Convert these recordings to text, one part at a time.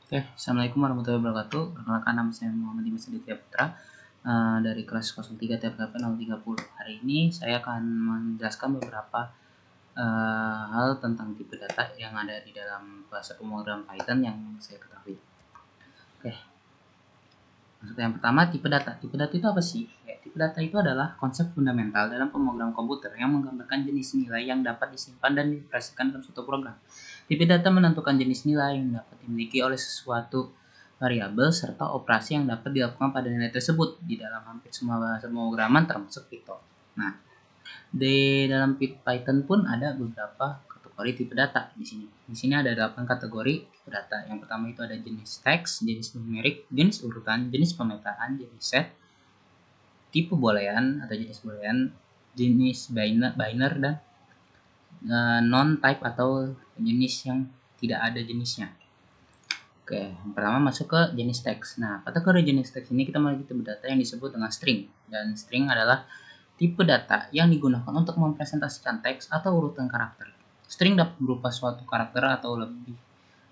Oke, Assalamualaikum warahmatullahi wabarakatuh. Perkenalkan, nama saya Muhammad Dimas Aditya Putra dari kelas 03 TPKP 030. Hari ini saya akan menjelaskan beberapa hal tentang tipe data yang ada di dalam bahasa pemrograman Python yang saya ketahui. Oke, maksud yang pertama, tipe data. Tipe data itu apa sih? Tipe data itu adalah konsep fundamental dalam pemrograman komputer yang menggambarkan jenis nilai yang dapat disimpan dan dioperasikan dalam suatu program. Tipe data menentukan jenis nilai yang dapat dimiliki oleh sesuatu variabel serta operasi yang dapat dilakukan pada nilai tersebut di dalam hampir semua bahasa pemrograman termasuk Python. Nah, di dalam Python pun ada beberapa kategori tipe data di sini. Di sini ada 8 kategori tipe data. Yang pertama itu ada jenis teks, jenis numerik, jenis urutan, jenis pemetaan, jenis set, tipe boolean atau jenis boolean, jenis binary dan non-type atau jenis yang tidak ada jenisnya. Oke, yang pertama masuk ke jenis teks. Nah, kategori jenis teks ini kita memiliki tipe data yang disebut dengan string. Dan string adalah tipe data yang digunakan untuk mempresentasikan teks atau urutan karakter. String dapat berupa suatu karakter atau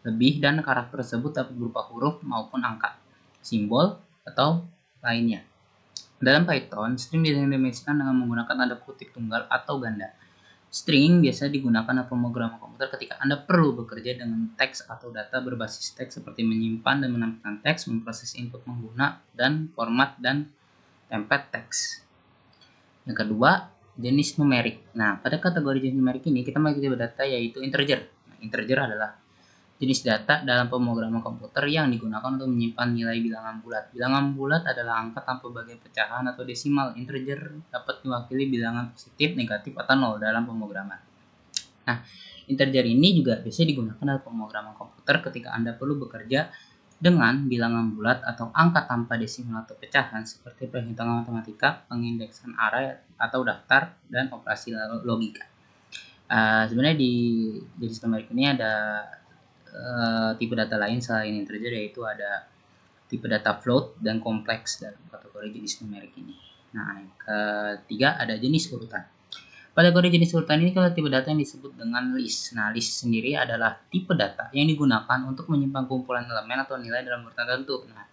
lebih dan karakter tersebut dapat berupa huruf maupun angka, simbol, atau lainnya. Dalam Python, string didefinisikan dengan menggunakan tanda kutip tunggal atau ganda. String biasa digunakan dalam pemrograman komputer ketika Anda perlu bekerja dengan teks atau data berbasis teks seperti menyimpan dan menampilkan teks, memproses input pengguna, dan format dan template teks. Yang kedua, jenis numerik. Nah, pada kategori jenis numerik ini kita memiliki data yaitu integer. Nah, integer adalah jenis data dalam pemrograman komputer yang digunakan untuk menyimpan nilai bilangan bulat. Bilangan bulat adalah angka tanpa bagian pecahan atau desimal. Integer dapat mewakili bilangan positif, negatif, atau nol dalam pemrograman. Nah, integer ini juga biasa digunakan dalam pemrograman komputer ketika Anda perlu bekerja dengan bilangan bulat atau angka tanpa desimal atau pecahan seperti perhitungan matematika, pengindeksan array atau daftar, dan operasi logika. Sebenarnya di jenis numerik ini ada tipe data lain selain integer, yaitu ada tipe data float dan kompleks dalam kategori jenis numerik ini. Nah, yang ketiga ada jenis urutan. Pada kategori jenis urutan ini kalau tipe data yang disebut dengan list. Nah, list sendiri adalah tipe data yang digunakan untuk menyimpan kumpulan elemen atau nilai dalam urutan tertentu. Nah,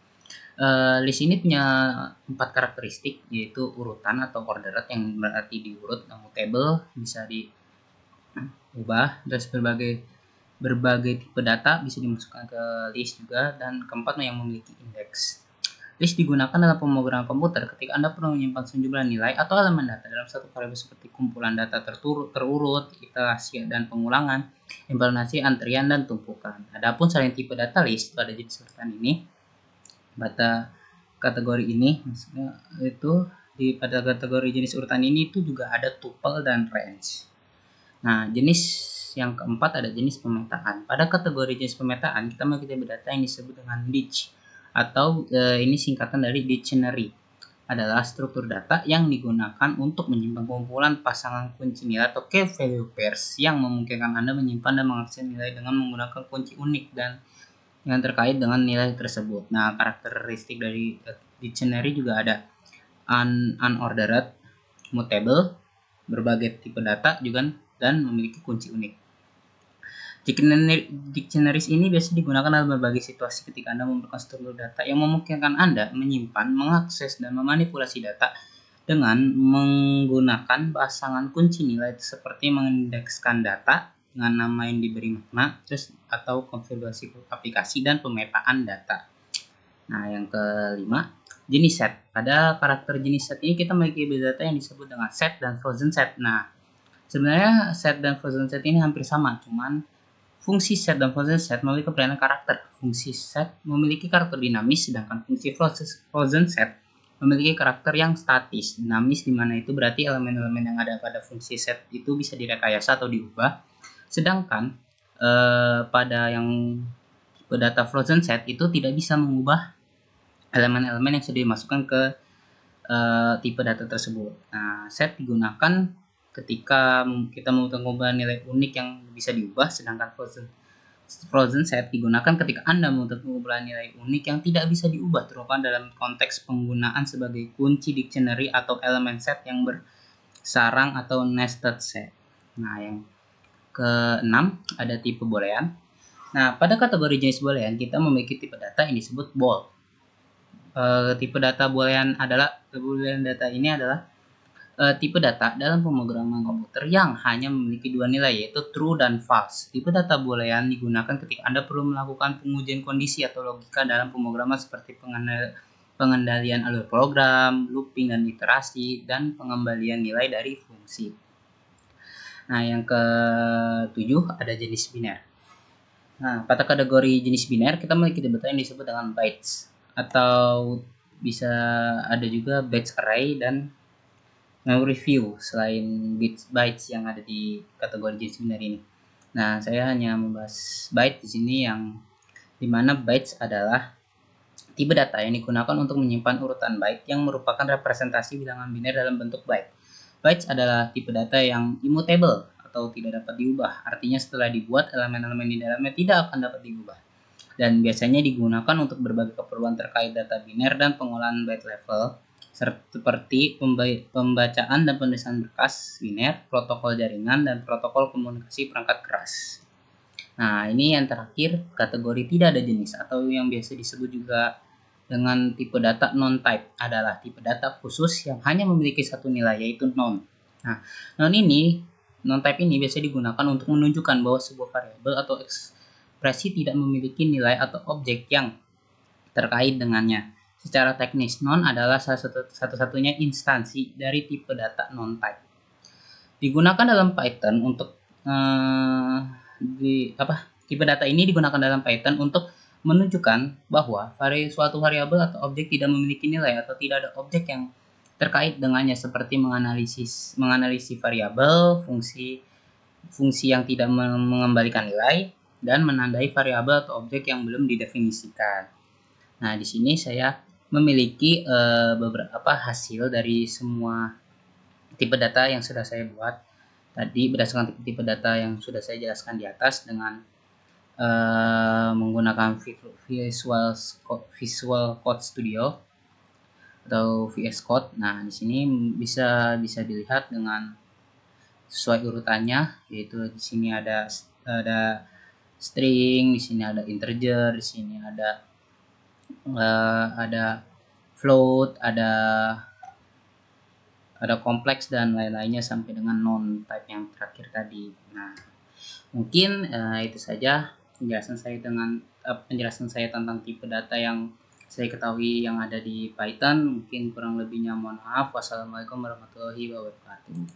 list ini punya 4 karakteristik, yaitu urutan atau ordered yang berarti diurut, mutable bisa diubah, terus berbagai tipe data bisa dimasukkan ke list juga, dan keempat yang memiliki indeks. List digunakan dalam pemrograman komputer ketika Anda perlu menyimpan sejumlah nilai atau elemen data dalam satu variabel seperti kumpulan data terurut, iterasi dan pengulangan, implementasi, antrian, dan tumpukan. Adapun selain tipe data list pada jenis urutan ini, pada kategori ini maksudnya itu pada kategori jenis urutan ini itu juga ada tuple dan range. Nah, jenis yang keempat ada jenis pemetaan. Pada kategori jenis pemetaan, kita memiliki data yang disebut dengan DIC atau ini singkatan dari dictionary. Adalah struktur data yang digunakan untuk menyimpan kumpulan pasangan kunci nilai atau key value pairs yang memungkinkan Anda menyimpan dan mengakses nilai dengan menggunakan kunci unik dan yang terkait dengan nilai tersebut. Nah, karakteristik dari dictionary juga ada unordered, mutable, berbagai tipe data juga, dan memiliki kunci unik. Dictionaries ini biasa digunakan dalam berbagai situasi ketika Anda memerlukan struktur data yang memungkinkan Anda menyimpan, mengakses, dan memanipulasi data dengan menggunakan pasangan kunci nilai seperti mengindekskan data dengan nama yang diberi makna, terus atau konfigurasi aplikasi dan pemetaan data. Nah, yang kelima, jenis set. Pada karakter jenis set ini kita memiliki data yang disebut dengan set dan frozen set. Nah, sebenarnya set dan frozen set ini hampir sama, cuman fungsi set dan frozen set memiliki perbedaan karakter. Fungsi set memiliki karakter dinamis, sedangkan fungsi frozen set memiliki karakter yang statis. Dinamis di mana itu berarti elemen-elemen yang ada pada fungsi set itu bisa direkayasa atau diubah. Sedangkan pada yang data frozen set itu tidak bisa mengubah elemen-elemen yang sudah dimasukkan ke tipe data tersebut. Nah, set digunakan ketika kita membutuhkan kumpulan nilai unik yang bisa diubah, sedangkan frozen set digunakan ketika Anda membutuhkan kumpulan nilai unik yang tidak bisa diubah, terutama dalam konteks penggunaan sebagai kunci dictionary atau elemen set yang bersarang atau nested set. Nah, yang keenam ada tipe boolean. Nah, pada kategori jenis boolean kita memiliki tipe data yang disebut bool. Tipe data boolean data ini adalah tipe data dalam pemrograman komputer yang hanya memiliki dua nilai, yaitu true dan false. Tipe data boolean digunakan ketika Anda perlu melakukan pengujian kondisi atau logika dalam pemrograman seperti pengendalian alur program, looping dan iterasi, dan pengembalian nilai dari fungsi. Nah, yang ketujuh ada jenis biner. Nah, pada kategori jenis biner kita memiliki tipe data yang disebut dengan bytes, atau bisa ada juga bytes array dan memory view selain bytes yang ada di kategori jenis biner ini. Nah, saya hanya membahas byte di sini, yang dimana bytes adalah tipe data yang digunakan untuk menyimpan urutan byte yang merupakan representasi bilangan biner dalam bentuk byte. Bytes adalah tipe data yang immutable atau tidak dapat diubah. Artinya setelah dibuat, elemen-elemen di dalamnya tidak akan dapat diubah. Dan biasanya digunakan untuk berbagai keperluan terkait data biner dan pengolahan byte level, seperti pembacaan dan penulisan berkas biner, protokol jaringan, dan protokol komunikasi perangkat keras. Nah, ini yang terakhir, kategori tidak ada jenis atau yang biasa disebut juga dengan tipe data non-type, adalah tipe data khusus yang hanya memiliki satu nilai, yaitu non. Nah, non-type ini biasa digunakan untuk menunjukkan bahwa sebuah variabel atau ekspresi tidak memiliki nilai atau objek yang terkait dengannya. Secara teknis, non adalah satu-satunya instansi dari tipe data non-type. Digunakan dalam Python untuk tipe data ini digunakan dalam Python untuk menunjukkan bahwa suatu variabel atau objek tidak memiliki nilai atau tidak ada objek yang terkait dengannya, seperti menganalisis variabel, fungsi yang tidak mengembalikan nilai, dan menandai variabel atau objek yang belum didefinisikan. Nah, di sini saya memiliki beberapa hasil dari semua tipe data yang sudah saya buat tadi berdasarkan tipe data yang sudah saya jelaskan di atas dengan menggunakan Visual Code Studio atau VS Code. Nah, di sini bisa dilihat dengan sesuai urutannya, yaitu di sini ada string, di sini ada integer, di sini ada float, ada kompleks dan lain-lainnya sampai dengan non-type yang terakhir tadi. Nah, mungkin itu saja penjelasan saya tentang tipe data yang saya ketahui yang ada di Python. Mungkin kurang lebihnya mohon maaf. Wassalamualaikum warahmatullahi wabarakatuh.